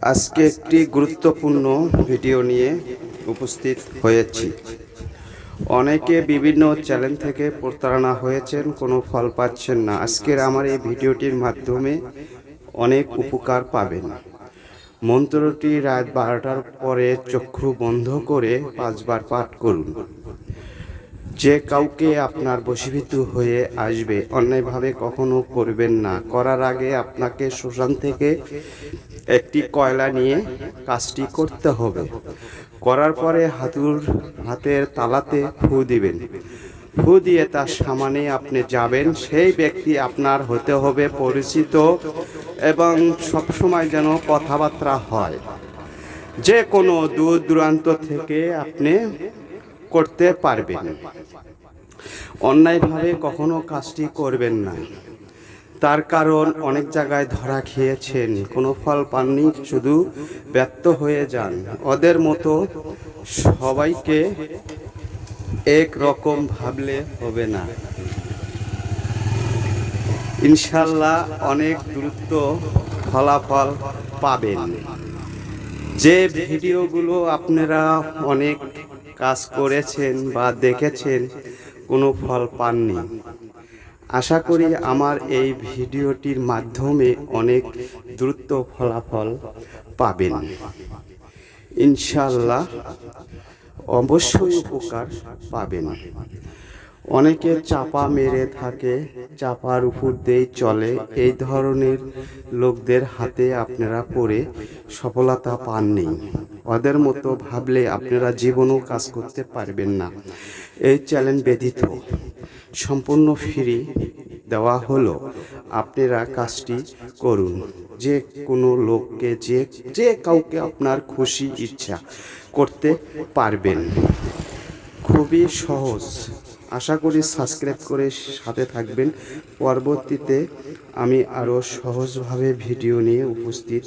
আজকে একটি গুরুত্বপূর্ণ ভিডিও নিয়ে উপস্থিত হয়েছি। অনেকে বিভিন্ন চ্যানেল থেকে প্রতারণা হয়েছেন, কোনো ফল পাচ্ছেন না। আজকের আমার এই ভিডিওটির মাধ্যমে অনেক উপকার পাবেন। মন্ত্রটি রাত 12টার পরে চক্ষু বন্ধ করে 5 বার পাঠ করুন। যে কাউকে আপনার বশীভূত হয়ে আসবে, অন্যায়ভাবে কখনো করবেন না। করার আগে আপনাকে শ্মশান থেকে একটি কয়লা নিয়ে কাজটি করতে হবে। করার পরে হাতের তালাতে ফু দিবেন। ফু দিয়ে তার সামনে আপনি যাবেন। সেই ব্যক্তি আপনার হতে হবে পরিচিত এবং সবসময় যেন কথাবার্তা হয়। যে কোনো দূর দূরান্ত থেকে আপনি করতে পারবেন। অন্যায়ভাবে কখনো কাজটি করবেন না। তার কারণ অনেক জায়গায় ধরা খেয়েছেন, কোনো ফল পাননি, শুধু ব্যর্থ হয়ে যান। ওদের মতো সবাইকে এক রকম ভাবলে হবে না। ইনশাল্লাহ অনেক দ্রুত ফলাফল পাবেন। যে ভিডিওগুলো আপনারা অনেক কাজ করেছেন বা দেখেছেন, কোনো ফল পাননি, আশা করি আমার এই ভিডিওটির মাধ্যমে অনেক দ্রুত ফলাফল পাবেন। ইনশাআল্লাহ অবশ্যই উপকার পাবেন। অনেকে চাপা মেরে থাকে, চাপার উপর দিয়ে চলে। এই ধরনের লোকদের হাতে আপনারা পড়ে সফলতা পাননি। ওদের মতো ভাবলে আপনারা জীবনেও কাজ করতে পারবেন না। এই চ্যালেঞ্জ ব্যতীত সম্পূর্ণ ফ্রি দেওয়া হলো। আপনারা কাজটি করুন। যে কোনো লোককে যে কাউকে আপনার খুশি ইচ্ছা করতে পারবেন। খুবই সহজ। আশা করি সাবস্ক্রাইব করে সাথে থাকবেন। পরবর্তীতে আমি আরও সহজভাবে ভিডিও নিয়ে উপস্থিত